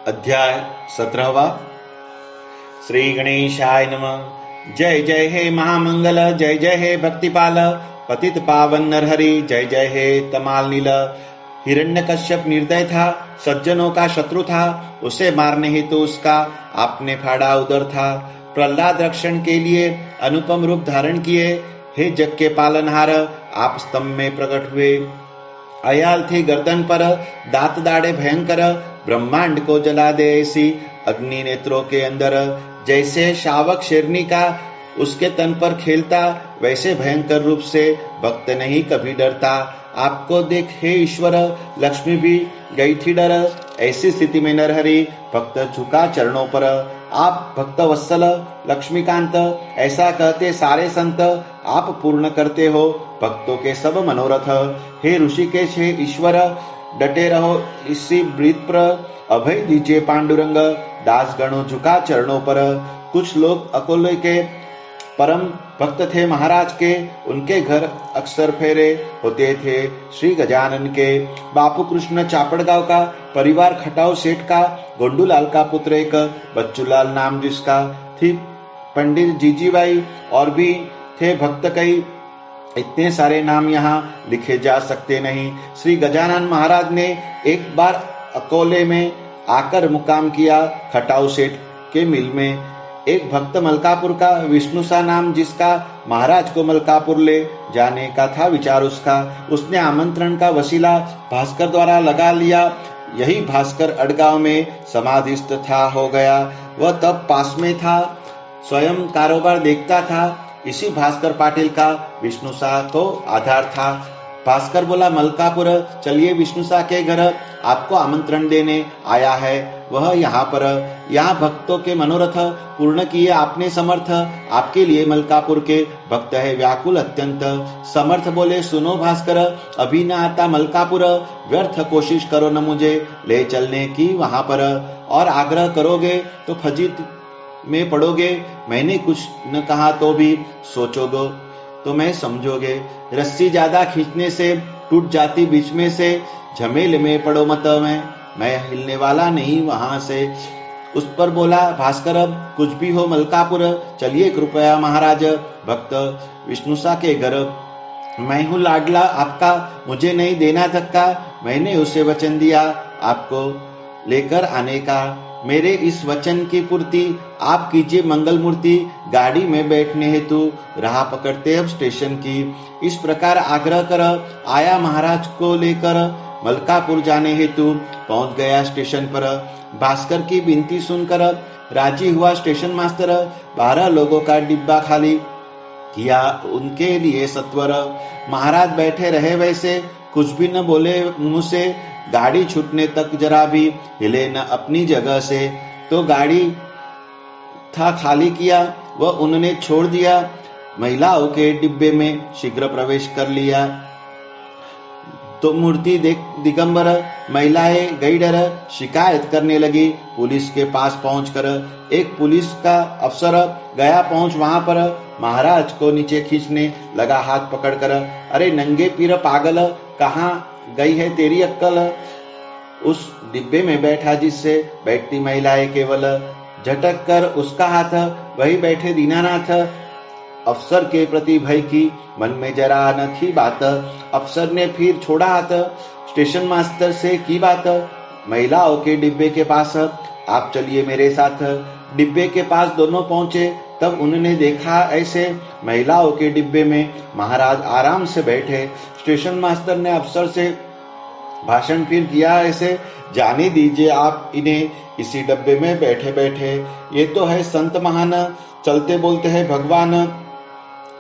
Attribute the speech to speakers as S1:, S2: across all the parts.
S1: अध्याय 17। श्री गणेशाय नमः। जय जय हे महामंगल, जय जय हे भक्तिपाल, पतित पावन नरहरि, जय जय हे तमाल नील। हिरण्यकश्यप निर्दय था, सज्जनों का शत्रु था, उसे मारने हेतु उसका आपने फाड़ा उदर था। प्रहलाद रक्षण के लिए अनुपम रूप धारण किए, हे जग के पालनहार आप स्तंभ में प्रकट हुए। अयाल थी गर्दन पर, दांत दाढ़े भयंकर, ब्रह्मांड को जला दे ऐसी अग्नि नेत्रों के अंदर। जैसे शावक शेरनी का उसके तन पर खेलता, वैसे भयंकर रूप से भक्त नहीं कभी डरता। आपको देख हे ईश्वर, लक्ष्मी भी गई थी डर। ऐसी स्थिति में नरहरि भक्त झुका चरणों पर। आप भक्त वत्सल लक्ष्मीकांत, ऐसा कहते सारे संत, आप पूर्ण करते हो भक्तों के सब मनोरथ। हे ऋषिकेश, हे ईश्वर, डटे रहो इसी ब्रीत पर, अभय दीजिए पांडुरंग, दास गणों झुका चरणों पर। कुछ लोग अकोले के परम भक्त थे महाराज के, उनके घर अक्सर फेरे होते थे श्री गजानन के। बापू कृष्ण चापड़गांव का, परिवार खटाव सेठ का, गोंडूलाल का पुत्र एक बच्चूलाल नाम जिसका, थी पंडित जीजीबाई, और भी थे भक्त कई। इतने सारे नाम यहाँ लिखे जा सकते नहीं। श्री गजानन महाराज ने एक बार अकोले में आकर मुकाम किया खटाव सेठ के मिल में। एक भक्त मलकापुर का, विष्णु सा नाम जिसका, महाराज को मलकापुर ले जाने का था विचार उसका। उसने आमंत्रण का वसीला भास्कर द्वारा लगा लिया। यही भास्कर अड़गांव में समाधिस्थ था हो गया। वह तब पास में था, स्वयं कारोबार देखता था। इसी भास्कर पाटिल का विष्णु सा को आधार था। भास्कर बोला, मलकापुर चलिए, विष्णु सा के घर आपको आमंत्रण देने आया है वह यहाँ पर। यहाँ भक्तों के मनोरथ पूर्ण किए आपने समर्थ। आपके लिए मलकापुर के भक्त है व्याकुल अत्यंत। समर्थ बोले, सुनो भास्कर, अभी न आता मलकापुर, व्यर्थ कोशिश करो न मुझे ले चलने की वहां पर। और आग्रह करोगे तो फजीत में पड़ोगे। मैंने कुछ न कहा तो भी सोचोगे तो मैं समझोगे। रस्सी ज्यादा खींचने से टूट जाती बीच में से, झमेले में पड़ो मत मैं हिलने वाला नहीं वहां से। उस पर बोला भास्कर, अब कुछ भी हो मलकापुर चलिए कृपया महाराज। भक्त विष्णुसा के घर, मैं हूँ लाडला आपका, मुझे नहीं देना धक्का। मैंने उसे वचन दिया आपको लेकर आने का। मेरे इस वचन की पूर्ति आप कीजिए मंगल मूर्ति। गाड़ी में बैठने हेतु राह पकड़ते अब स्टेशन की। इस प्रकार आग्रह कर आया महाराज को लेकर, मलकापुर जाने हेतु पहुंच गया स्टेशन पर। भास्कर की विनती सुनकर राजी हुआ स्टेशन मास्टर। 12 लोगों का डिब्बा खाली किया उनके लिए सत्वर। महाराज बैठे रहे वैसे, कुछ भी न बोले मुंह से। गाड़ी छूटने तक जरा भी हिले न अपनी जगह से। तो गाड़ी था खाली किया, वह उन्होंने छोड़ दिया। महिलाओं के डिब्बे में शीघ्र प्रवेश कर लिया। तो मूर्ति देख दिगंबर महिलाएं गई डर, शिकायत करने लगी पुलिस के पास पहुंचकर। एक पुलिस का अफसर गया पहुंच वहां पर, महाराज को नीचे खींचने लगा हाथ पकड़कर। अरे नंगे पीर पागल, कहाँ गई है तेरी अक्कल? उस डिब्बे में बैठा जिससे बैठती महिलाएं केवल, झटक कर उसका हाथ वही बैठे दीनानाथ। अफसर के प्रति भय की मन में जरा न थी बात। अफसर ने फिर छोड़ा हाथ, स्टेशन मास्टर से की बात, महिलाओं के डिब्बे के पास आप चलिए मेरे साथ। डिब्बे के पास दोनों पहुंचे, तब उन्होंने देखा ऐसे, महिलाओं के डिब्बे में महाराज आराम से बैठे। स्टेशन मास्टर ने अफसर से भाषण फिर किया ऐसे, जाने दीजिए आप इन्हें इसी डब्बे में बैठे बैठे। ये तो है संत महान, चलते बोलते हैं भगवान,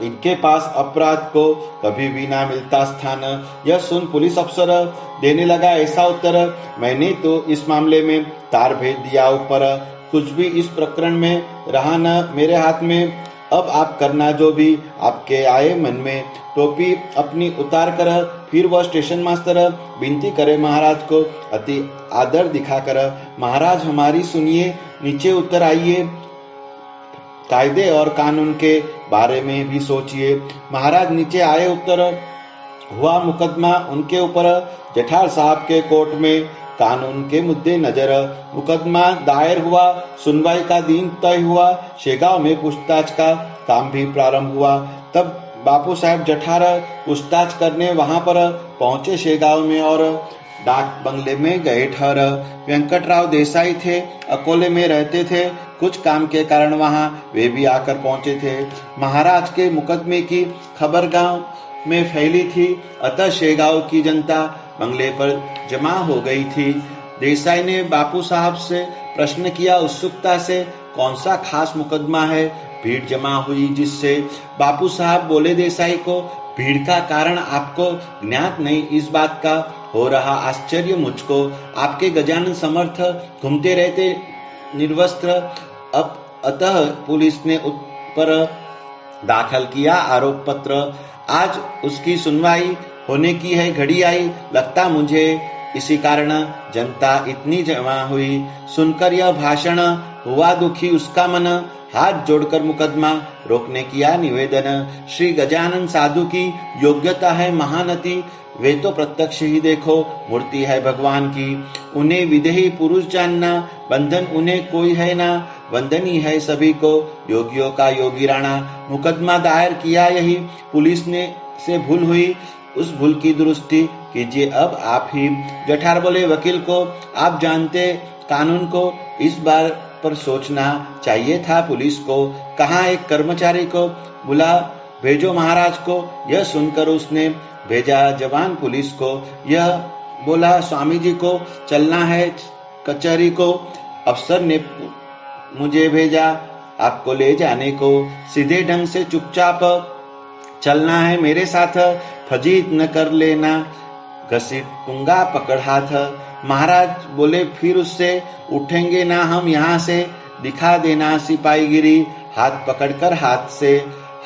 S1: इनके पास अपराध को कभी भी ना मिलता स्थान। यह सुन पुलिस अफसर देने लगा ऐसा उत्तर, मैंने तो इस मामले में तार भेज दिया ऊपर, कुछ भी इस प्रकरण में रहा न मेरे हाथ में। अब आप करना जो भी आपके आए मन में। टोपी अपनी उतार कर फिर वह स्टेशन मास्टर विनती करे महाराज को अति आदर दिखाकर, महाराज हमारी सुनिए, नीचे उतर आइए, कायदे और कानून के बारे में भी सोचिए। महाराज नीचे आए, उत्तर हुआ मुकदमा उनके ऊपर। जेठाल साहब के कोर्ट में कानून के मुद्दे नजर। मुकदमा दायर हुआ, सुनवाई का दिन तय हुआ, शेगांव में पूछताछ का काम भी प्रारंभ हुआ। तब बापू साहब जठार पूछताछ करने वहां पर पहुंचे शेगांव में और डाक बंगले में गए ठहर। वेंकटराव देसाई थे, अकोले में रहते थे। कुछ काम के कारण वहां वे भी आकर पहुंचे थे। महाराज के मुकदमे की खबर गांव में फैली थी, अतः शेगांव की जनता बंगले पर जमा हो गई थी। देसाई ने बापू साहब से प्रश्न किया उत्सुकता से, कौन सा खास मुकदमा है? भीड़ जमा हुई जिससे बापू साहब बोले देसाई को, भीड़ का कारण आपको ज्ञात नहीं, इस बात का हो रहा आश्चर्य मुझको। आपके गजानन समर्थ घूमते रहते निर्वस्त्र। अब अतः पुलिस ने उस पर दाखिल किया आरोप पत्र। आज उसकी सुनवाई होने की है, घड़ी आई। लगता मुझे इसी कारण जनता इतनी जमा हुई। सुनकर यह भाषण हुआ दुखी उसका मन, हाथ जोड़कर मुकदमा रोकने किया निवेदन। श्री गजानन साधु की योग्यता है महानति, वे तो प्रत्यक्ष ही देखो मूर्ति है भगवान की। उन्हें विदेही पुरुष जानना, बंधन उन्हें कोई है ना, वंदनी है सभी को योगियों का योगी राणा। मुकदमा दायर किया यही पुलिस ने से भूल हुई, उस भूल की दुरुस्ती कीजिए अब आप ही। जठार बोले, वकील को आप जानते कानून को, इस बार पर सोचना चाहिए था पुलिस को। कहाँ एक कर्मचारी को बुला भेजो महाराज को। यह सुनकर उसने भेजा जवान पुलिस को। यह बोला, स्वामी जी को चलना है कचहरी को, अफसर ने मुझे भेजा आपको ले जाने को। सीधे ढंग से चुपचाप चलना है मेरे साथ, फजीत न कर लेना, घसीटूंगा पकड़ हाथ। महाराज बोले, फिर उससे उठेंगे ना हम यहाँ से, दिखा देना सिपाहीगिरी, हाथ पकड़कर हाथ से।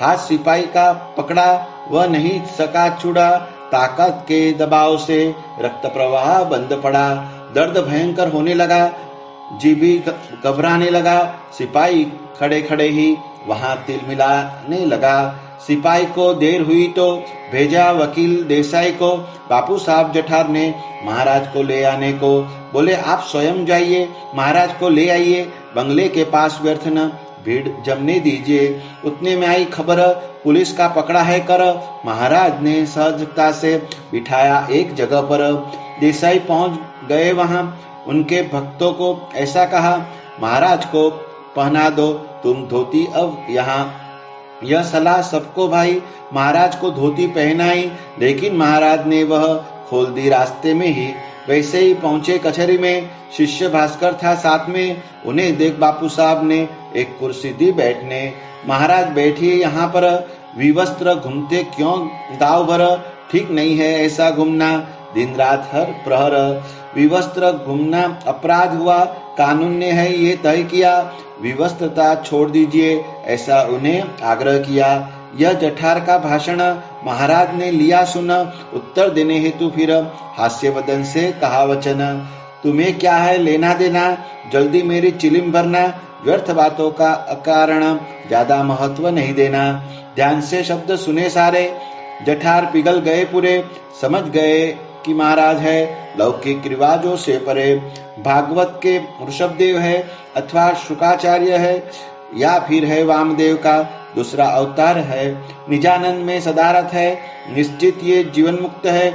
S1: हाथ सिपाही का पकड़ा, वह नहीं सका छुड़ा, ताकत के दबाव से रक्त प्रवाह बंद पड़ा। दर्द भयंकर होने लगा, जी भी घबराने लगा। सिपाही खड़े खड़े ही वहां तिल मिलाने लगा। सिपाही को देर हुई तो भेजा वकील देसाई को। बापू साहब जठार ने महाराज को ले आने को बोले, आप स्वयं जाइए, महाराज को ले आइए, बंगले के पास व्यर्थ न भीड़ जमने दीजिए। उतने में आई खबर, पुलिस का पकड़ा है कर। महाराज ने सहजता से बिठाया एक जगह पर। देसाई पहुंच गए वहां, उनके भक्तों को ऐसा कहा, महाराज को पहना दो तुम धोती अब यहाँ। यह सलाह सबको भाई, महाराज को धोती पहनाई, लेकिन महाराज ने वह खोल दी रास्ते में ही। वैसे ही पहुंचे कचहरी में, शिष्य भास्कर था साथ में। उन्हें देख बापू साहब ने एक कुर्सी दी बैठने। महाराज बैठिए यहाँ पर, विवस्त्र घूमते क्यों दाव भर, ठीक नहीं है ऐसा घूमना दिन रात हर प्रहर। विवस्त्र घूमना अपराध हुआ, कानून ने है ये तय किया, विवस्त्रता छोड़ दीजिए ऐसा उन्हें आग्रह किया। यह जठार का भाषण महाराज ने लिया सुन। उत्तर देने हेतु फिर हास्य वदन से कहा वचन, तुम्हें क्या है लेना देना, जल्दी मेरी चिलिम भरना, व्यर्थ बातों का अकारण ज्यादा महत्व नहीं देना। ध्यान से शब्द सुने सारे, जठार पिघल गए पूरे, समझ गए कि महाराज है लौकिक रिवाजों से परे। भागवत के ऋषभदेव है अथवा शुकाचार्य है या फिर है वामदेव का दूसरा अवतार है, निजानंद में सदारथ है, निश्चित ये जीवन मुक्त है।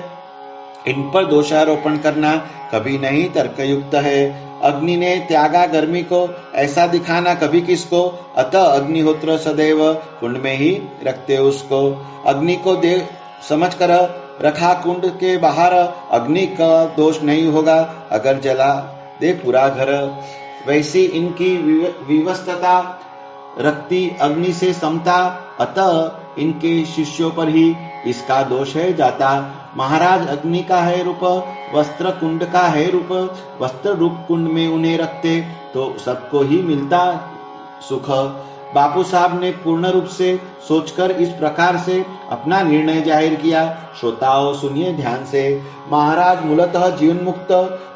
S1: इन पर दोषारोपण करना कभी नहीं तर्कयुक्त है। अग्नि ने त्यागा गर्मी को, ऐसा दिखाना कभी किसको, अतः अग्निहोत्र सदैव कुंड में ही रखते उसको। अग्नि को देव समझ कर रखा कुंड के बाहर, अग्नि का दोष नहीं होगा अगर जला दे पूरा घर। वैसी इनकी विवस्तता रखती अग्नि से समता, अतः इनके शिष्यों पर ही इसका दोष है जाता। महाराज अग्नि का है रूप, वस्त्र कुंड का है रूप, वस्त्र रूप कुंड में उन्हें रखते तो सबको ही मिलता सुख। बापू साहब ने पूर्ण रूप से सोचकर इस प्रकार से अपना निर्णय जाहिर किया। श्रोताओं सुनिए ध्यान से। महाराज मूलतः जीवन मुक्त,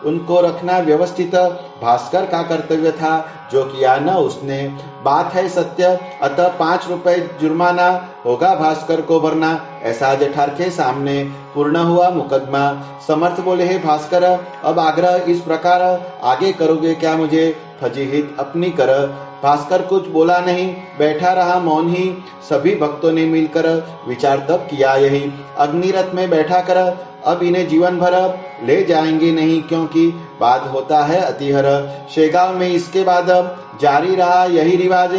S1: उनको रखना व्यवस्थित भास्कर का कर्तव्य था, जो किया न उसने। बात है सत्य, अतः 5 रुपए जुर्माना होगा भास्कर को भरना। ऐसा जठार के सामने पूर्ण हुआ मुकदमा। समर्थ बोले, हे भास्कर, अब आग्रह इस प्रकार आगे करोगे क्या मुझे? फजीहित अपनी कर। भास्कर कुछ बोला नहीं, बैठा रहा मौन ही। सभी भक्तों ने मिलकर विचार तब किया यही, अग्निरथ में बैठा कर अब इन्हें जीवन भर ले जाएंगे नहीं, क्योंकि बाद होता है अतिहर। शेगांव में इसके बाद जारी रहा यही रिवाज,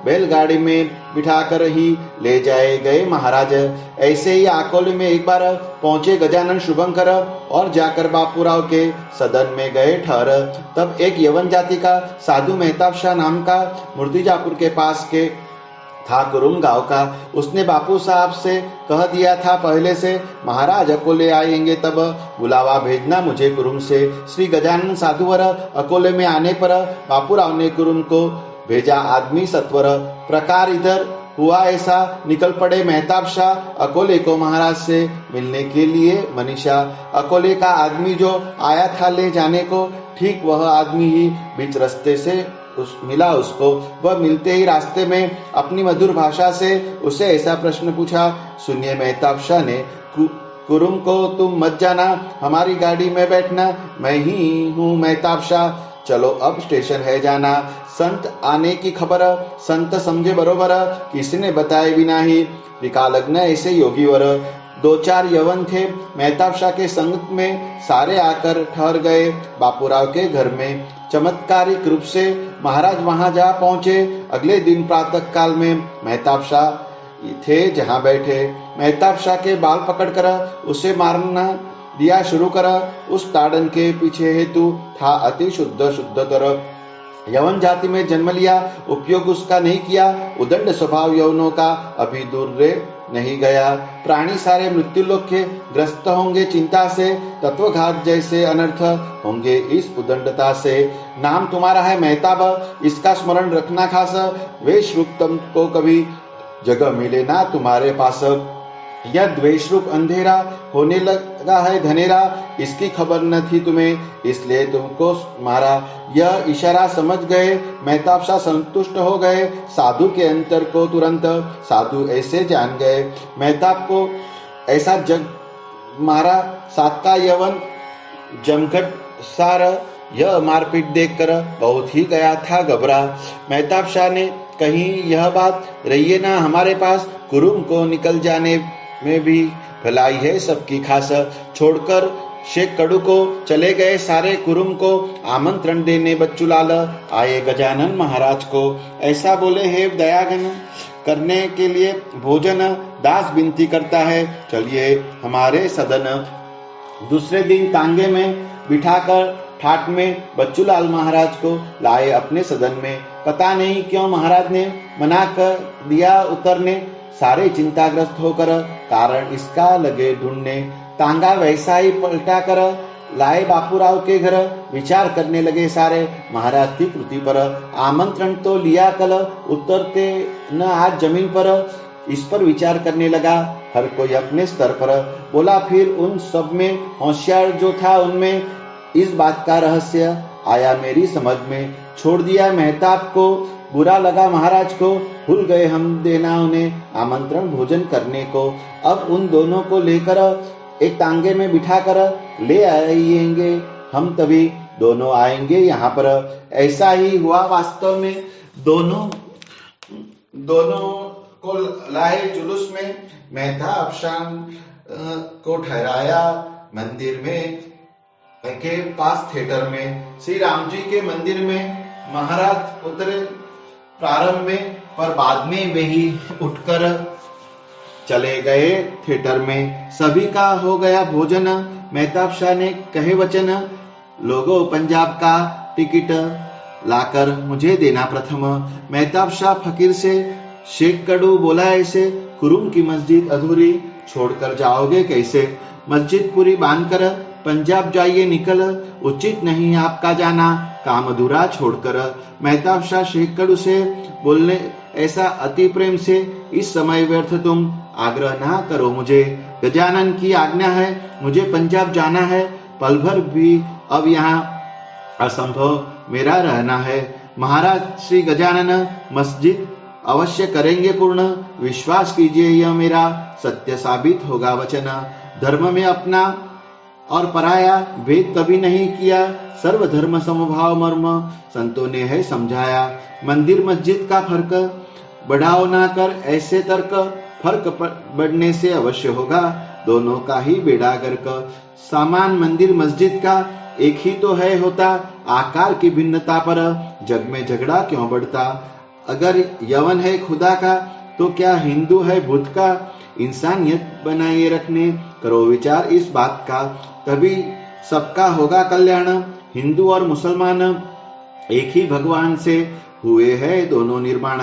S1: बैलगाड़ी में बिठाकर ही ले जाए गए महाराज। ऐसे ही आकोले में एक बार पहुंचे गजानन शुभंकर और जाकर बापूराव के सदन में गए ठहर। तब एक यवन जाति का साधु मेहताब शाह नाम का मूर्तिजापुर के पास के था कुरुम गांव का। उसने बापू साहब से कह दिया था पहले से, महाराज अकोले आएंगे तब बुलावा भेजना मुझे कुरुम से। श्री गजानन साधुवर अकोले में आने पर बापूराव ने कुरुम को भेजा आदमी सत्वर। प्रकार इधर हुआ ऐसा, निकल पड़े मेहताब शाह अकोले को महाराज से मिलने के लिए मनीषा। अकोले का आदमी जो आया था ले जाने को, ठीक वह आदमी ही बीच रास्ते से मिला उसको। वह मिलते ही रास्ते में अपनी मधुर भाषा से उसे ऐसा प्रश्न पूछा। सुनिए मेहताब शाह ने, कुरुम को तुम मत जाना, हमारी गाड़ी में बैठना, मैं ही हूँ मेहताब शाह, चलो अब स्टेशन है जाना। संत आने की खबर संत समझे बरोबर, किसने बताए बिना ही विका लग्न ऐसे योगीवर। 2-4 यवन थे मेहताब शाह के संगत में, सारे आकर ठहर गए बापूराव के घर में। चमत्कारिक रूप से महाराज वहां जा पहुंचे। अगले दिन प्रातः काल में मेहताब शाह थे जहां बैठे। मेहताब शाह के बाल पकड़कर उसे मारना दिया शुरू कर। उस ताड़न के पीछे हेतु था अति शुद्धतर। यवन जाति में जन्म लिया, उपयोग उसका नहीं किया। उदंड स्वभाव यवनों का अभी दूर रे नहीं गया। प्राणी सारे मृत्यु लोक के ग्रस्त होंगे चिंता से, तत्वघात जैसे अनर्थ होंगे इस उदंडता से। नाम तुम्हारा है मेहताब, इसका स्मरण रखना खास, वे श्रुप तुमको कभी जगह मिले ना तुम्हारे पास। यह द्वेष रूप अंधेरा होने लगा है धनेरा, इसकी खबर न थी तुम्हें, इसलिए तुमको मारा। यह इशारा समझ गए मेहताब शाह, संतुष्ट हो गए। साधु के अंतर को तुरंत साधु ऐसे जान गए। मेहताब को ऐसा जग मारा। 7 का यवन जमघट सार, यह मारपीट देखकर बहुत ही गया था घबरा। मेहताब शाह ने कहीं यह बात रहिए ना हमारे पास, कुरुम को निकल जाने में भी भलाई है सबकी खास। छोड़कर शेख कड़ू को चले गए सारे, कुरुम को आमंत्रण देने बच्चूलाल आए गजानन महाराज को। ऐसा बोले, हे दयागन, करने के लिए भोजन दास विनती करता है, चलिए हमारे सदन। दूसरे दिन तांगे में बिठाकर ठाट में बच्चूलाल महाराज को लाए अपने सदन में। पता नहीं क्यों महाराज ने मना कर दिया उतरने। सारे चिंताग्रस्त होकर कारण इसका लगे ढूंढने। तांगा वैसा ही पलटा कर लाए बापूराव के घर। विचार करने लगे सारे महाराज की कृति पर। आमंत्रण तो लिया कल, उतरते न आज जमीन पर। इस पर विचार करने लगा हर कोई अपने स्तर पर। बोला फिर उन सब में होशियार जो था, उनमें इस बात का रहस्य आया मेरी समझ में। छोड़ दिया मेहताब को, बुरा लगा महाराज को, भूल गए हम देना उन्हें आमंत्रण भोजन करने को। अब उन दोनों को लेकर एक तांगे में बिठाकर ले आएंगे हम, तभी दोनों आएंगे यहाँ पर। ऐसा ही हुआ वास्तव में। दोनों को लाए जुलूस में। मेहताब शाह को ठहराया मंदिर में के पास थिएटर में। श्री राम जी के मंदिर में महाराज उतरे प्रारंभ में, पर बाद में वे ही उठकर चले गए थिएटर में। सभी का हो गया भोजन। मेहताब शाह ने कहे वचन, लोगों पंजाब का टिकट लाकर मुझे देना प्रथम। मेहताब शाह फकीर से शेख कड़ू बोला ऐसे, कुरुम की मस्जिद अधूरी छोड़कर जाओगे कैसे? मस्जिद पूरी बांधकर पंजाब जाइए निकल, उचित नहीं आपका जाना काम अधूरा छोड़कर। मेहताब शाह शेख कड़ू से बोलने ऐसा अति प्रेम से इस समय व्यर्थ तुम आग्रह ना करो मुझे। गजानन की आज्ञा है, मुझे पंजाब जाना है, पल भर भी अब यहाँ असंभव मेरा रहना है। महाराज श्री गजानन मस्जिद अवश्य करेंगे पूर्ण, विश्वास कीजिए यह मेरा सत्य साबित होगा वचन। धर्म में अपना और पराया भेद कभी नहीं किया, सर्वधर्म समभाव मर्म संतों ने है समझाया। मंदिर मस्जिद का फर्क बढ़ाओ ना कर ऐसे तर्क, फर्क बढ़ने से अवश्य होगा दोनों का ही बेड़ा गर्क। सामान मंदिर मस्जिद का एक ही तो है होता, आकार की भिन्नता पर जग में झगड़ा क्यों बढ़ता। अगर यवन है खुदा का तो क्या हिंदू है बुद्ध का, इंसानियत बनाए रखने करो विचार इस बात का, तभी सबका होगा कल्याण। हिंदू और मुसलमान एक ही भगवान से हुए हैं दोनों निर्माण,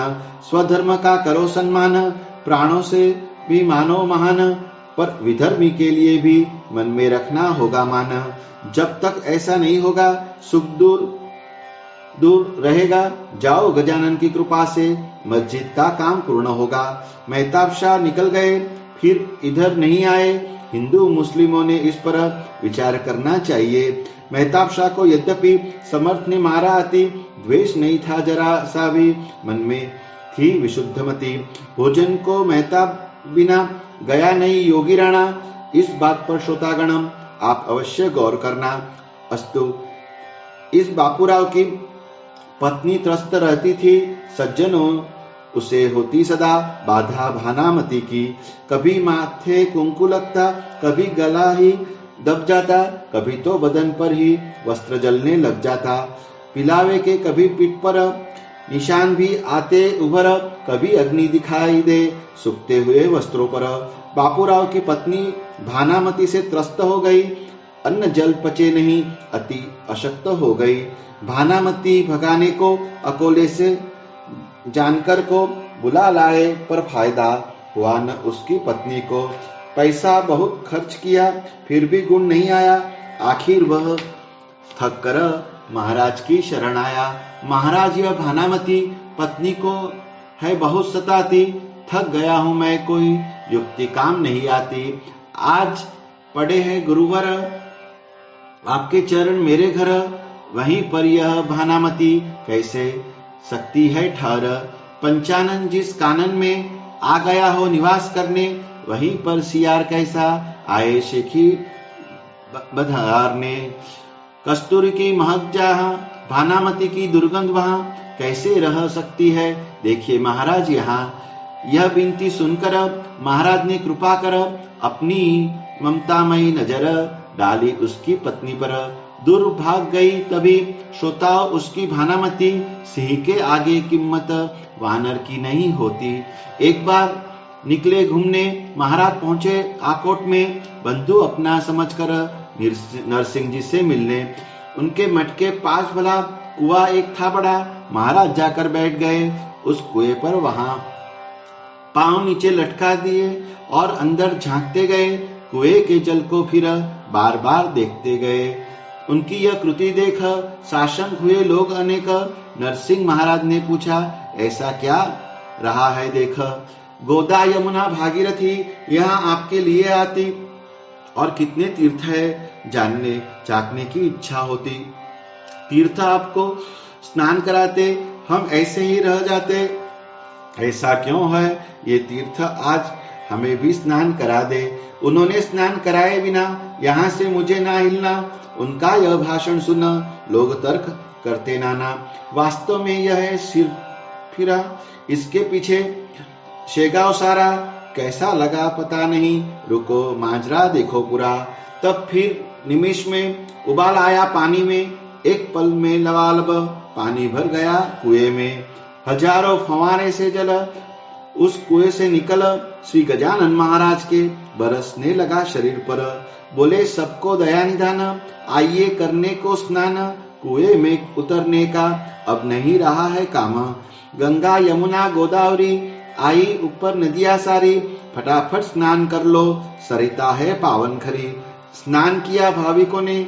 S1: स्वधर्म का करो सम्मान, प्राणों से भी मानो महान, पर विधर्मी के लिए भी मन में रखना होगा मान। जब तक ऐसा नहीं होगा सुख दूर दूर रहेगा, जाओ गजानन की कृपा से मस्जिद का काम पूर्ण होगा। मेहताब शाह निकल गए फिर इधर नहीं आए, हिंदू मुस्लिमों ने इस पर विचार करना चाहिए। मेहताब शाह को यद्यपि समर्थ ने मारा अति, द्वेष नहीं था जरा सा भी, मन में थी विशुद्ध मति। भोजन को मेहताब बिना गया नहीं योगी राणा, इस बात पर श्रोतागणम आप अवश्य गौर करना। अस्तु। इस बापूराव की पत्नी त्रस्त रहती थी, सज्जनों उसे होती सदा बाधा भानामती की। कभी माथे कुंकु लगता, कभी गला ही दब जाता, कभी तो बदन पर ही वस्त्र जलने लग जाता। पिलावे के कभी पीठ पर निशान भी आते उभर, कभी अग्नि दिखाई दे सूखते हुए वस्त्रों पर। बापूराव की पत्नी भानामती से त्रस्त हो गई, अन्न जल पचे नहीं, अति अशक्त हो गई। भानामती भगाने को अकोले से जानकर को बुला लाए, पर फायदा हुआ न उसकी पत्नी को। पैसा बहुत खर्च किया फिर भी गुण नहीं आया, आखिर वह थक कर महाराज की शरण आया। महाराज यह भानामती पत्नी को है बहुत सताती, थक गया हूं मैं कोई युक्ति काम नहीं आती। आज पड़े हैं गुरुवर आपके चरण मेरे घर, वहीं पर यह भानामती कैसे सकती है ठहर। पंचानन जिस कानन में आ गया हो निवास करने, वहीं पर सियार कैसा आए शेखी बधारने। कस्तूरी की महक जहाँ, भानामती की दुर्गंध वहां कैसे रह सकती है, देखिए महाराज यहाँ। यह विनती सुनकर महाराज ने कृपा कर अपनी ममतामयी नजर डाली उसकी पत्नी पर। दूर भाग गई तभी श्रोता उसकी भानामती, सिंह के आगे कीमत वानर की नहीं होती। एक बार निकले घूमने महाराज पहुंचे आकोट में, बंधु अपना समझकर नरसिंह जी से मिलने। उनके मठ के पास भला कुआं एक था बड़ा, महाराज जाकर बैठ गए उस कुएं पर, वहां पांव नीचे लटका दिए और अंदर झांकते गए। कुएं के जल को फिर बार बार देखते गए। उनकी यह कृति देख साशंक हुए लोग अनेक। नरसिंह महाराज ने पूछा, ऐसा क्या रहा है देख। गोदा यमुना भागीरथी यहाँ आपके लिए आती, और कितने तीर्थ है जानने चाकने की इच्छा होती। तीर्थ आपको स्नान कराते, हम ऐसे ही रह जाते। ऐसा क्यों है, ये तीर्थ आज हमें भी स्नान करा दे। उन्होंने स्नान कराए बिना यहाँ से मुझे ना हिलना। उनका यह भाषण सुन लोग तर्क करते नाना। वास्तव में यह है सिर फिरा, इसके पीछे शेगाव सारा कैसा लगा पता नहीं। रुको माजरा देखो पूरा। तब फिर निमिष में उबाल आया पानी में, एक पल में लबालब पानी भर गया कुएं में। हजारों फंवारे से जल उस कुएं से निकल श्री गजानन महाराज के बरसने लगा शरीर पर। बोले, सबको दया निधान, आइए करने को स्नान। कुएं में उतरने का अब नहीं रहा है काम। गंगा यमुना गोदावरी आई ऊपर नदियां सारी, फटाफट स्नान कर लो, सरिता है पावन खरी। स्नान किया भाविकों ने,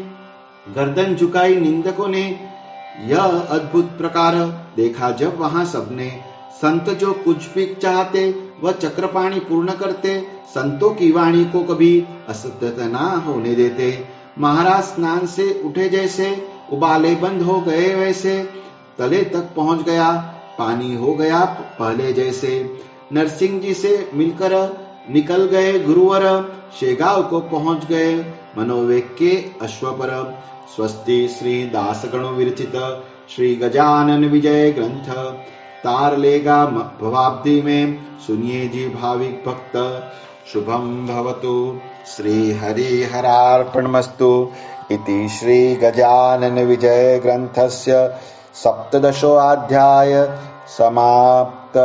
S1: गर्दन झुकाई निंदकों ने। यह अद्भुत प्रकार देखा जब वहां सबने, संत जो कुछ भी चाहते वह चक्रपाणी पूर्ण करते। संतों की वाणी को कभी असत्य ना होने देते। महाराज स्नान से उठे जैसे उबाले बंद हो गए वैसे, तले तक पहुंच गया पानी हो गया पहले जैसे। नरसिंह जी से मिलकर निकल गए गुरुवर, शेगांव को पहुंच गए मनोवेग के अश्व पर। स्वस्ति श्री दास गणो विरचित श्री गजानन विजय ग्रंथ, तार लेगा भवाब्दी में सुनिए जी भाविक भक्त। शुभम भवतु। श्री हरि हरार्पणमस्तु। इति श्री गजानन विजय ग्रंथस्य 17 अध्याय समाप्त।